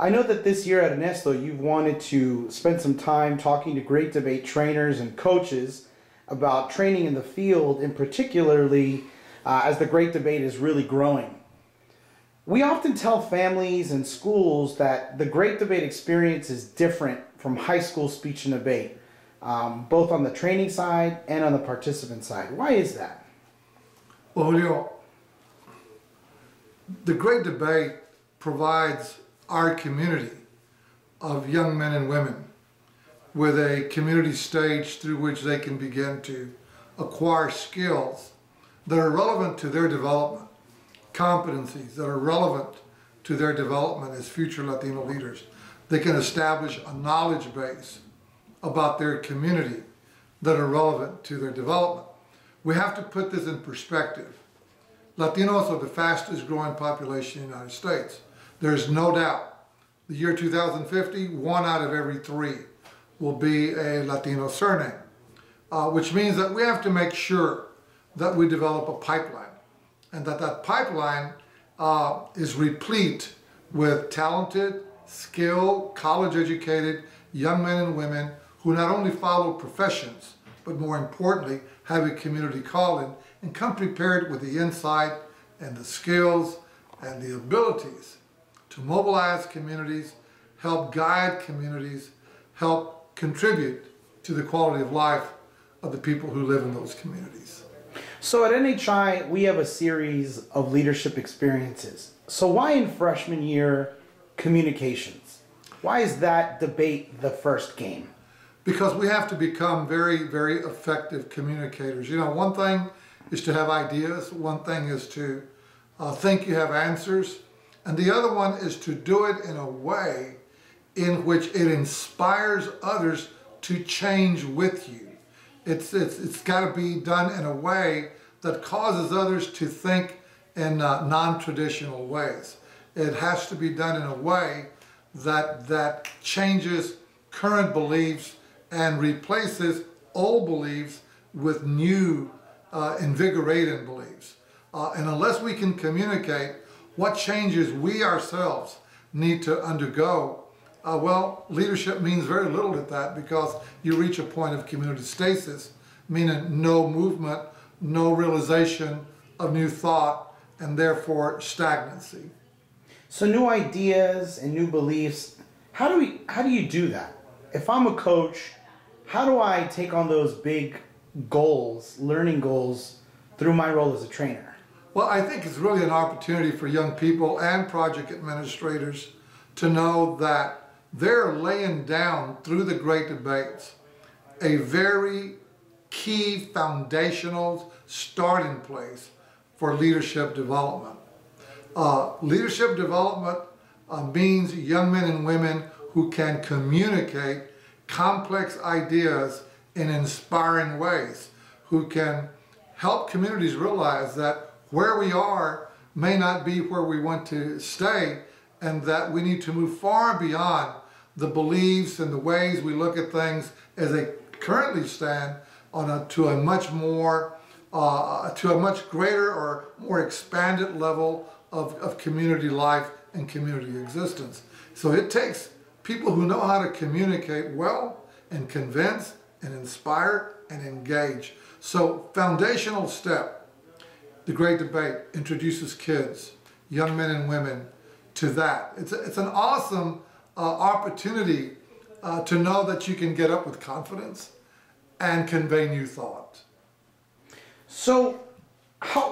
I know that this year at Ernesto, you've wanted to spend some time talking to great debate trainers and coaches about training in the field, and particularly as the great debate is really growing. We often tell families and schools that the great debate experience is different from high school speech and debate, both on the training side and on the participant side. Why is that? Well, the great debate provides our community of young men and women with a community stage through which they can begin to acquire skills that are relevant to their development, competencies that are relevant to their development as future Latino leaders. They can establish a knowledge base about their community that are relevant to their development. We have to put this in perspective. Latinos are the fastest growing population in the United States. There's no doubt. The year 2050, 1 out of every 3 will be a Latino surname, which means that we have to make sure that we develop a pipeline, and that pipeline is replete with talented, skilled, college-educated young men and women who not only follow professions, but more importantly, have a community calling and come prepared with the insight and the skills and the abilities to mobilize communities, help guide communities, help contribute to the quality of life of the people who live in those communities. So at NHI, we have a series of leadership experiences. So why in freshman year communications? Why is that debate the first game? Because we have to become very, very effective communicators. You know, one thing is to have ideas, one thing is to think you have answers, and the other one is to do it in a way in which it inspires others to change with you. It's got to be done in a way that causes others to think in non-traditional ways. It has to be done in a way that changes current beliefs and replaces old beliefs with new invigorating beliefs. And unless we can communicate what changes we ourselves need to undergo, well, leadership means very little at that, because you reach a point of community stasis, meaning no movement, no realization of new thought, and therefore stagnancy. So new ideas and new beliefs, how do you do that? If I'm a coach, how do I take on those big goals, learning goals, through my role as a trainer? Well, I think it's really an opportunity for young people and project administrators to know that they're laying down through the great debates a very key foundational starting place for leadership development. Leadership development means young men and women who can communicate complex ideas in inspiring ways, who can help communities realize that where we are may not be where we want to stay, and that we need to move far beyond the beliefs and the ways we look at things as they currently stand to a much greater or more expanded level of community life and community existence. So it takes people who know how to communicate well and convince and inspire and engage. So foundational step, the great debate introduces kids, young men and women, to that. It's an awesome opportunity to know that you can get up with confidence and convey new thought. So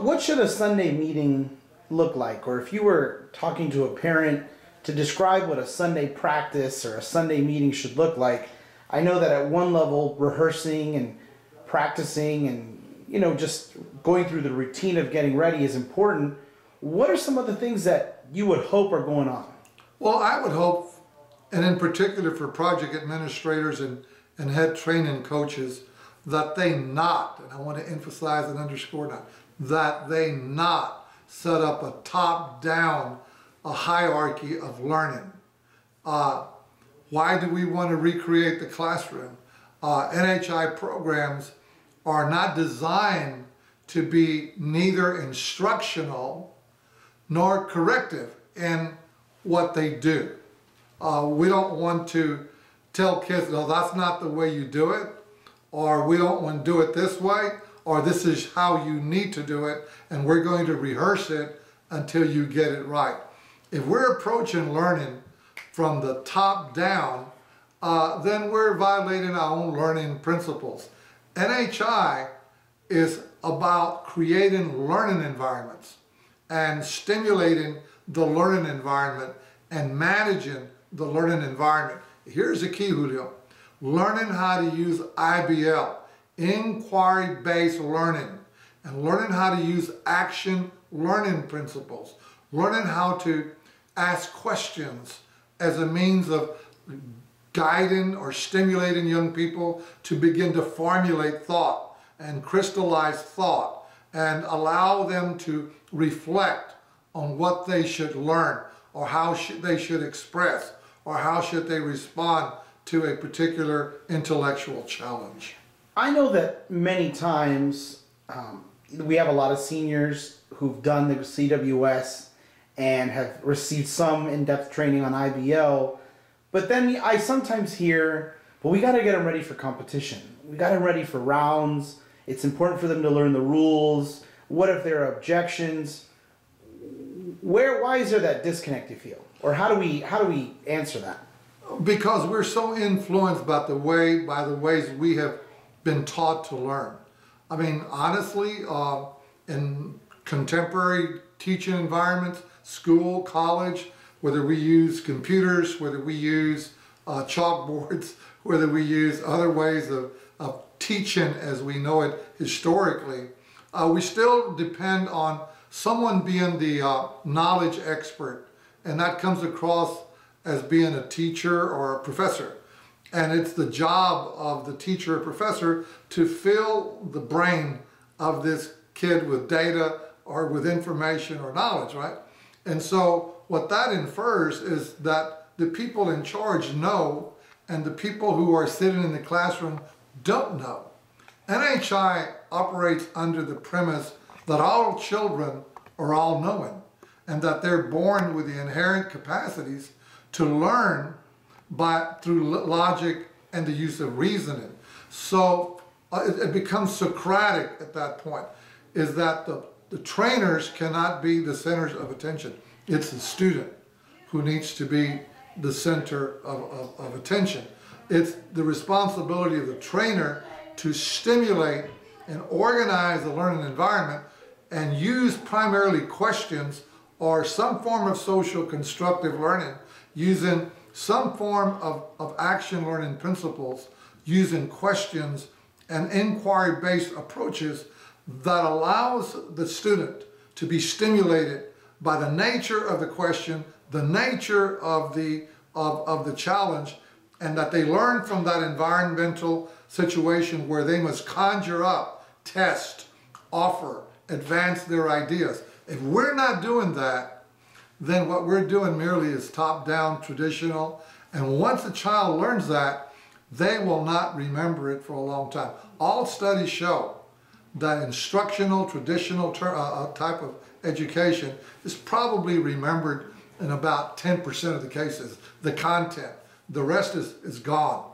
what should a Sunday meeting look like? Or if you were talking to a parent to describe what a Sunday practice or a Sunday meeting should look like, I know that at one level, rehearsing and practicing and, you know, just going through the routine of getting ready is important. What are some of the things that you would hope are going on? Well, I would hope, and in particular for project administrators and head training coaches, that they not, and I want to emphasize and underscore that they not set up a top-down hierarchy of learning. Why do we want to recreate the classroom? NHI programs are not designed to be neither instructional nor corrective in what they do. We don't want to tell kids, no, that's not the way you do it, or we don't want to do it this way, or this is how you need to do it, and we're going to rehearse it until you get it right. If we're approaching learning from the top down, then we're violating our own learning principles. NHI is about creating learning environments and stimulating the learning environment and managing the learning environment. Here's the key, Julio. Learning how to use IBL, inquiry-based learning, and learning how to use action learning principles, learning how to ask questions as a means of guiding or stimulating young people to begin to formulate thought and crystallize thought and allow them to reflect on what they should learn or how they should express or how should they respond to a particular intellectual challenge. I know that many times we have a lot of seniors who've done the CWS and have received some in-depth training on IBL, but then I sometimes hear, but we got to get them ready for competition. We got them ready for rounds. It's important for them to learn the rules. What if there are objections? Why is there that disconnect, you feel? Or how do we answer that? Because we're so influenced by the ways we have been taught to learn. I mean, honestly, in contemporary teaching environments, school, college, whether we use computers, whether we use chalkboards, whether we use other ways of teaching as we know it historically, we still depend on someone being the knowledge expert, and that comes across as being a teacher or a professor. And it's the job of the teacher or professor to fill the brain of this kid with data or with information or knowledge, right? And so what that infers is that the people in charge know and the people who are sitting in the classroom don't know. NHI operates under the premise that all children are all-knowing and that they're born with the inherent capacities to learn through logic and the use of reasoning. So it becomes Socratic at that point, is that the trainers cannot be the centers of attention. It's the student who needs to be the center of attention. It's the responsibility of the trainer to stimulate and organize the learning environment and use primarily questions or some form of social constructive learning using some form of action learning principles, using questions and inquiry-based approaches that allows the student to be stimulated by the nature of the question, the nature of the challenge, and that they learn from that environmental situation where they must conjure up, test, offer, advance their ideas. If we're not doing that, then what we're doing merely is top-down, traditional, and once a child learns that, they will not remember it for a long time. All studies show that instructional, traditional type of education is probably remembered in about 10% of the cases, the content. The rest is gone.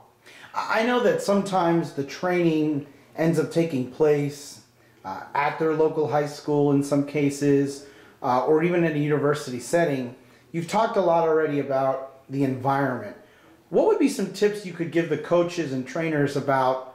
I know that sometimes the training ends up taking place at their local high school in some cases, or even in a university setting. You've talked a lot already about the environment. What would be some tips you could give the coaches and trainers about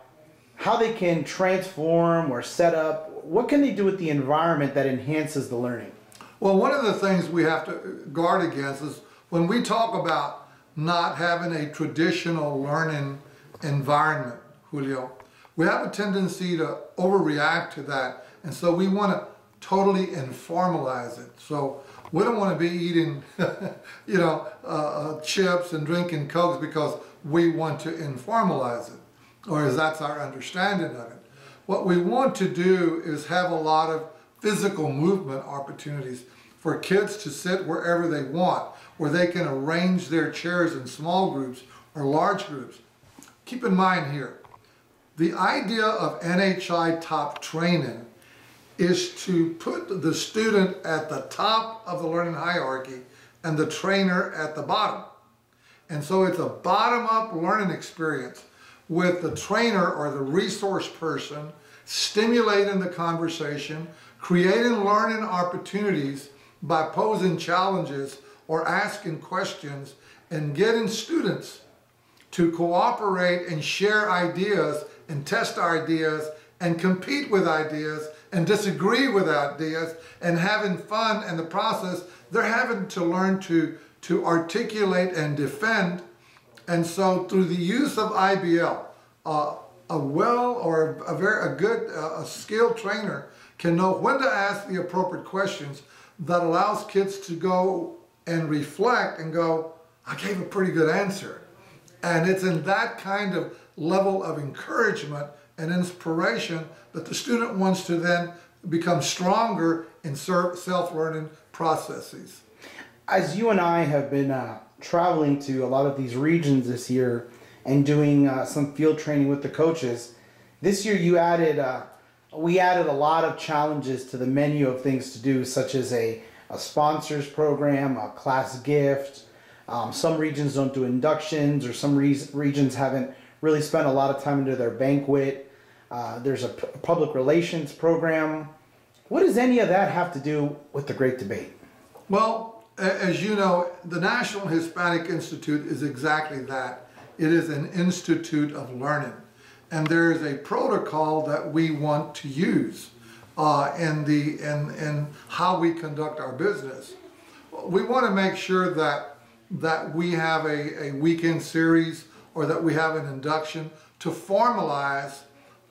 how they can transform or set up? What can they do with the environment that enhances the learning? Well, one of the things we have to guard against is when we talk about not having a traditional learning environment, Julio, we have a tendency to overreact to that, and so we want to totally informalize it. So we don't want to be eating, chips and drinking Cokes because we want to informalize it, or as that's our understanding of it. What we want to do is have a lot of physical movement opportunities for kids to sit wherever they want, where they can arrange their chairs in small groups or large groups. Keep in mind here, the idea of NHI top training is to put the student at the top of the learning hierarchy and the trainer at the bottom. And so it's a bottom-up learning experience with the trainer or the resource person stimulating the conversation, creating learning opportunities by posing challenges or asking questions, and getting students to cooperate and share ideas and test ideas and compete with ideas and disagree with ideas and having fun in the process. They're having to learn to articulate and defend. And so through the use of IBL, a skilled trainer can know when to ask the appropriate questions that allows kids to go and reflect and go, I gave a pretty good answer. And it's in that kind of level of encouragement and inspiration that the student wants to then become stronger in self-learning processes. As you and I have been traveling to a lot of these regions this year and doing some field training with the coaches, this year we added a lot of challenges to the menu of things to do, such as a sponsors program, a class gift. Some regions don't do inductions, or some regions haven't really spent a lot of time into their banquet. There's a public relations program. What does any of that have to do with the Great Debate? Well, as you know, the National Hispanic Institute is exactly that. It is an institute of learning. And there is a protocol that we want to use in how we conduct our business. We want to make sure that we have a weekend series or that we have an induction to formalize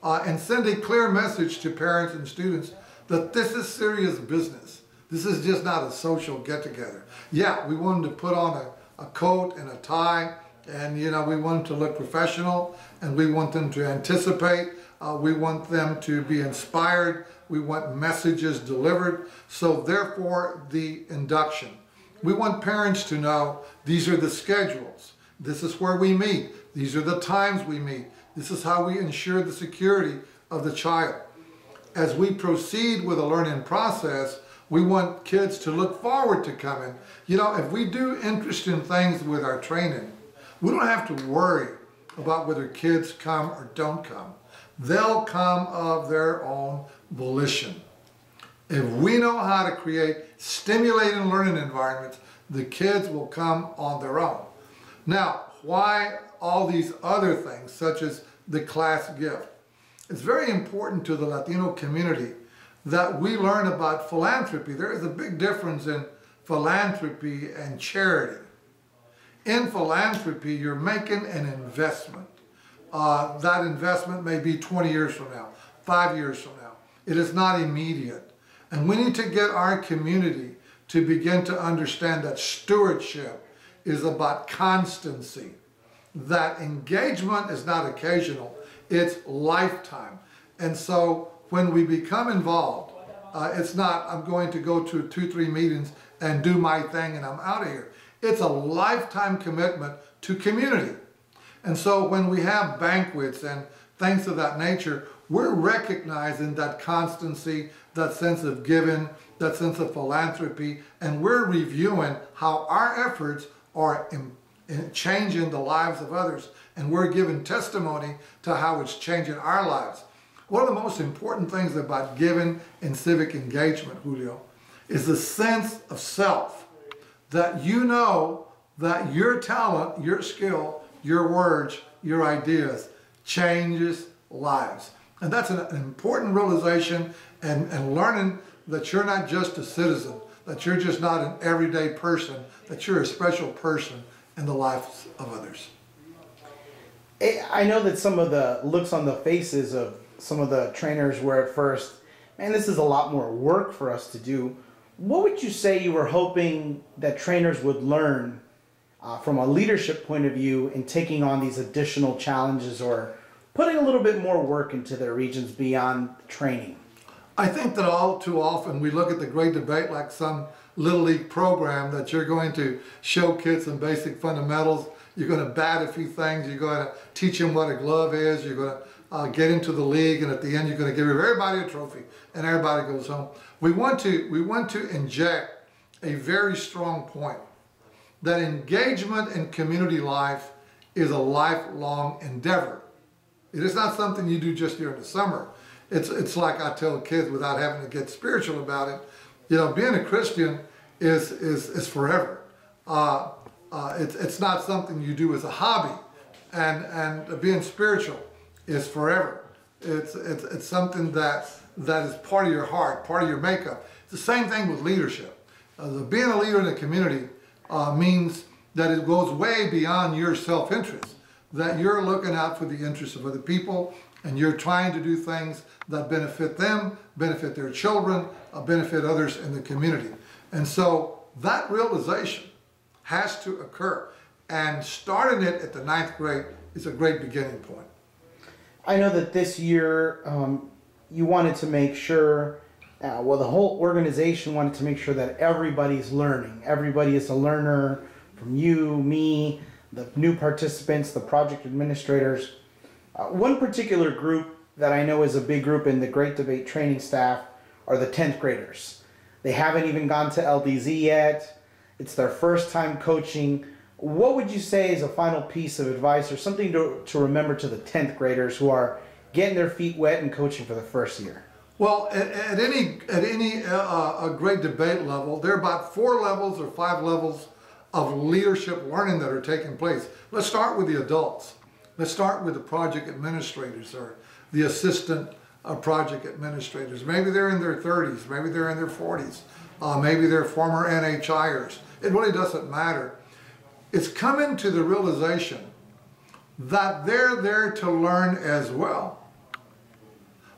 and send a clear message to parents and students that this is serious business. This is just not a social get-together. Yeah, we want them to put on a coat and a tie, and we want them to look professional, and we want them to anticipate. We want them to be inspired. We want messages delivered. So therefore, the induction. We want parents to know these are the schedules. This is where we meet. These are the times we meet. This is how we ensure the security of the child. As we proceed with the learning process, we want kids to look forward to coming. If we do interesting things with our training, we don't have to worry about whether kids come or don't come. They'll come of their own volition. If we know how to create stimulating learning environments, the kids will come on their own. Now, why all these other things, such as the class gift? It's very important to the Latino community that we learn about philanthropy. There is a big difference in philanthropy and charity. In philanthropy, you're making an investment. That investment may be 20 years from now, 5 years from now. It is not immediate. And we need to get our community to begin to understand that stewardship is about constancy. That engagement is not occasional, it's lifetime. And so when we become involved, it's not, I'm going to go to 2-3 meetings and do my thing and I'm out of here. It's a lifetime commitment to community. And so when we have banquets and things of that nature, we're recognizing that constancy, that sense of giving, that sense of philanthropy, and we're reviewing how our efforts are in changing the lives of others, and we're giving testimony to how it's changing our lives. One of the most important things about giving and civic engagement, Julio, is the sense of self, that you know that your talent, your skill, your words, your ideas changes lives. And that's an important realization, and learning that you're not just a citizen, that you're just not an everyday person, that you're a special person in the lives of others. I know that some of the looks on the faces of some of the trainers were at first, man, this is a lot more work for us to do. What would you say you were hoping that trainers would learn from a leadership point of view in taking on these additional challenges or putting a little bit more work into their regions beyond training? I think that all too often we look at the Great Debate like some Little League program that you're going to show kids some basic fundamentals. You're going to bat a few things. You're going to teach them what a glove is. You're going to get into the league, and at the end you're going to give everybody a trophy and everybody goes home. We want to inject a very strong point that engagement in community life is a lifelong endeavor. It is not something you do just during the summer. It's like I tell kids without having to get spiritual about it, you know, being a Christian is forever. It's not something you do as a hobby, and being spiritual is forever. It's something that is part of your heart, part of your makeup. It's the same thing with leadership. Being a leader in a community means that it goes way beyond your self-interest, that you're looking out for the interests of other people, and you're trying to do things that benefit them, benefit their children, benefit others in the community. And so that realization has to occur, and starting it at the 9th grade is a great beginning point. I know that this year you wanted to make sure, well, the whole organization wanted to make sure that everybody's learning. Everybody is a learner, from you, me, the new participants, the project administrators. One particular group that I know is a big group in the Great Debate training staff are the 10th graders. They haven't even gone to LDZ yet. It's their first time coaching. What would you say is a final piece of advice or something to remember to the 10th graders who are getting their feet wet and coaching for the first year? Well, at any great debate level, there are about 4 levels or 5 levels of leadership learning that are taking place. Let's start with the adults. Let's start with the project administrators or the assistant project administrators. Maybe they're in their 30s, maybe they're in their 40s, maybe they're former NHIers. It really doesn't matter. It's coming to the realization that they're there to learn as well.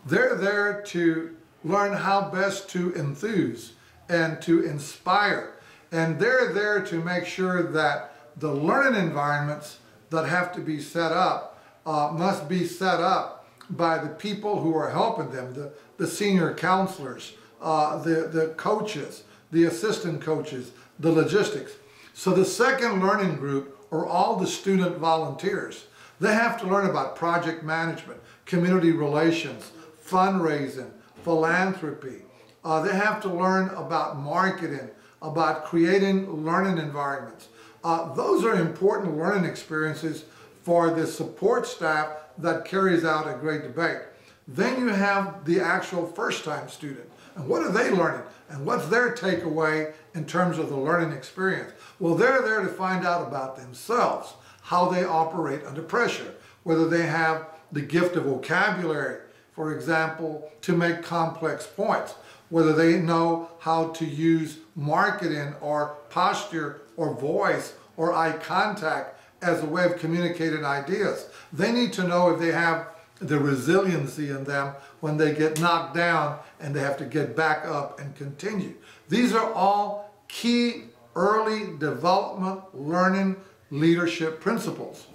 They're there to learn how best to enthuse and to inspire. And they're there to make sure that the learning environments that have to be set up must be set up by the people who are helping them, the senior counselors, the coaches, the assistant coaches, the logistics. So the second learning group are all the student volunteers. They have to learn about project management, community relations, fundraising, philanthropy. They have to learn about marketing, about creating learning environments. Those are important learning experiences for the support staff that carries out a great debate. Then you have the actual first-time student. And what are they learning? And what's their takeaway in terms of the learning experience? Well, they're there to find out about themselves, how they operate under pressure, whether they have the gift of vocabulary, for example, to make complex points, whether they know how to use marketing or posture or voice or eye contact as a way of communicating ideas. They need to know if they have the resiliency in them when they get knocked down and they have to get back up and continue. These are all key early development learning leadership principles.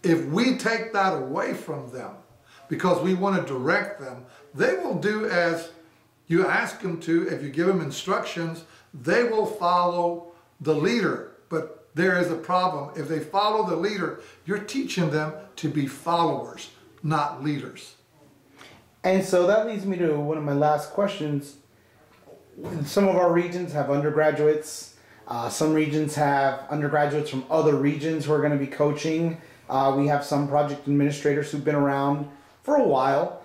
If we take that away from them because we want to direct them, they will do as you ask them to. If you give them instructions, they will follow the leader. But there is a problem. If they follow the leader, you're teaching them to be followers, not leaders. And so that leads me to one of my last questions. Some of our regions have undergraduates. Some regions have undergraduates from other regions who are going to be coaching. We have some project administrators who've been around for a while.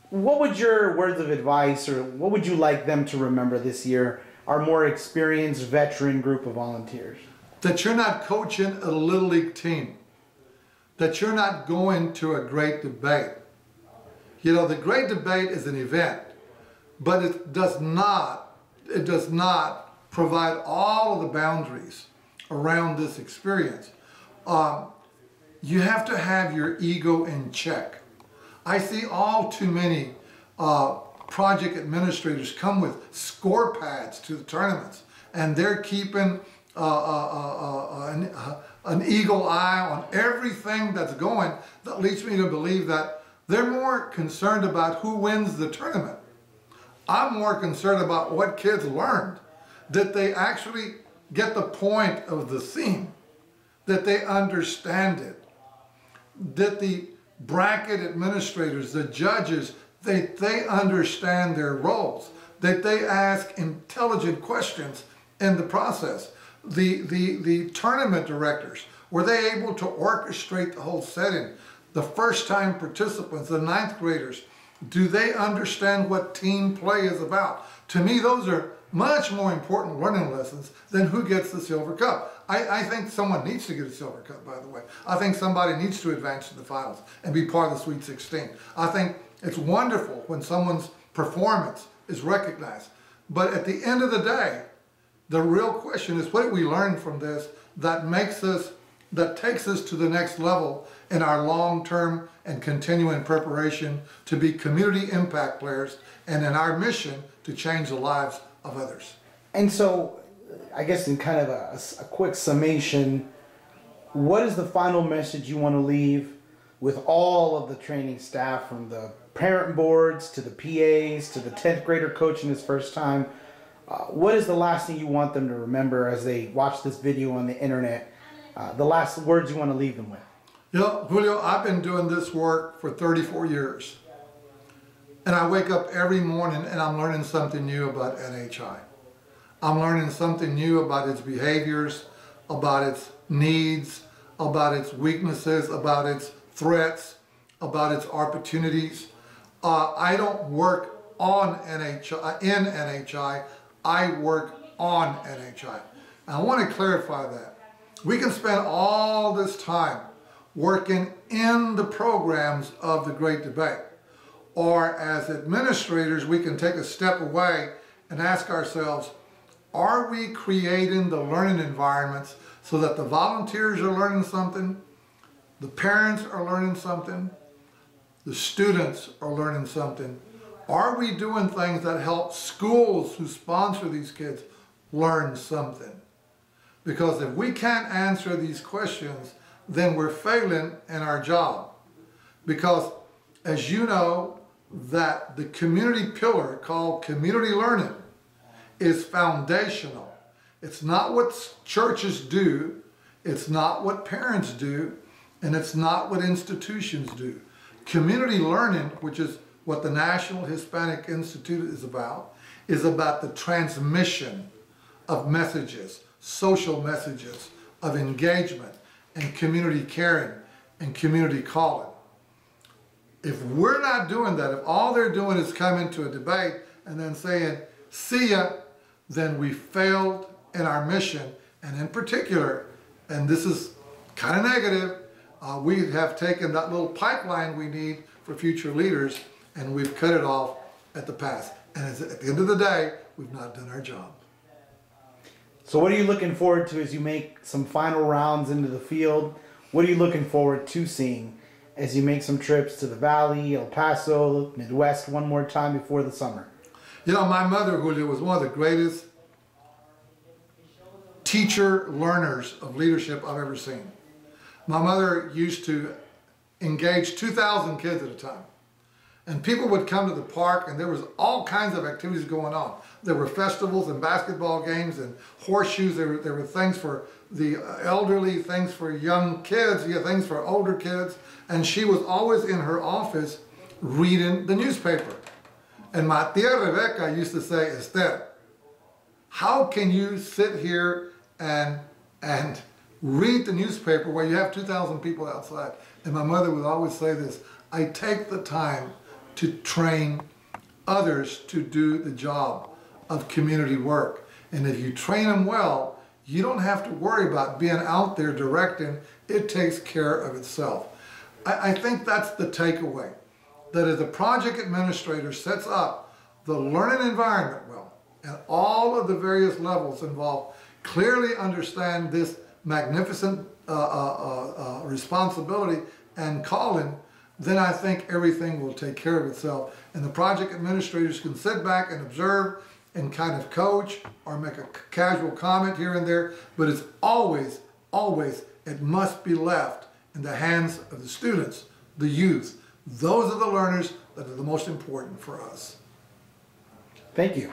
What would your words of advice, or what would you like them to remember this year, our more experienced veteran group of volunteers? That you're not coaching a Little League team. That you're not going to a great debate. You know, the great debate is an event, but it does not provide all of the boundaries around this experience. You have to have your ego in check. I see all too many project administrators come with score pads to the tournaments, and they're keeping an eagle eye on everything that's going. That leads me to believe that they're more concerned about who wins the tournament. I'm more concerned about what kids learned, that they actually get the point of the theme, that they understand it, that the bracket administrators, the judges, they understand their roles, that they ask intelligent questions in the process, The tournament directors, were they able to orchestrate the whole setting? The first time participants, the ninth graders, do they understand what team play is about? To me, those are much more important learning lessons than who gets the silver cup. I think someone needs to get a silver cup, by the way. I think somebody needs to advance to the finals and be part of the Sweet 16. I think it's wonderful when someone's performance is recognized. But at the end of the day, the real question is, what did we learn from this that takes us to the next level in our long-term and continuing preparation to be community impact players and in our mission to change the lives of others? And so, I guess in kind of a quick summation, what is the final message you want to leave with all of the training staff, from the parent boards to the PAs to the 10th grader coaching his first time? What is the last thing you want them to remember as they watch this video on the internet? The last words you want to leave them with? You know, Julio, I've been doing this work for 34 years. And I wake up every morning and I'm learning something new about NHI. I'm learning something new about its behaviors, about its needs, about its weaknesses, about its threats, about its opportunities. I don't work on NHI, in NHI, I work on NHI. And I want to clarify that. We can spend all this time working in the programs of the Great Debate. Or as administrators, we can take a step away and ask ourselves, are we creating the learning environments so that the volunteers are learning something, the parents are learning something, the students are learning something? Are we doing things that help schools who sponsor these kids learn something? Because if we can't answer these questions, then we're failing in our job. Because as you know, that the community pillar called community learning is foundational. It's not what churches do, it's not what parents do, and it's not what institutions do. Community learning, which is what the National Hispanic Institute is about the transmission of messages, social messages, of engagement, and community caring, and community calling. If we're not doing that, if all they're doing is coming to a debate and then saying, see ya, then we failed in our mission. And in particular, and this is kind of negative, we have taken that little pipeline we need for future leaders and we've cut it off at the pass. And at the end of the day, we've not done our job. So what are you looking forward to as you make some final rounds into the field? What are you looking forward to seeing as you make some trips to the Valley, El Paso, Midwest one more time before the summer? You know, my mother, Julia, was one of the greatest teacher learners of leadership I've ever seen. My mother used to engage 2,000 kids at a time. And people would come to the park and there was all kinds of activities going on. There were festivals and basketball games and horseshoes. There were things for the elderly, things for young kids, things for older kids. And she was always in her office reading the newspaper. And my tia Rebecca used to say, Esther, how can you sit here and read the newspaper where you have 2,000 people outside? And my mother would always say this, I take the time to train others to do the job of community work. And if you train them well, you don't have to worry about being out there directing. It takes care of itself. I think that's the takeaway, that if the project administrator sets up the learning environment well, and all of the various levels involved clearly understand this magnificent responsibility and calling, then I think everything will take care of itself. And the project administrators can sit back and observe and kind of coach or make a casual comment here and there, but it's always, it must be left in the hands of the students, the youth. Those are the learners that are the most important for us. Thank you.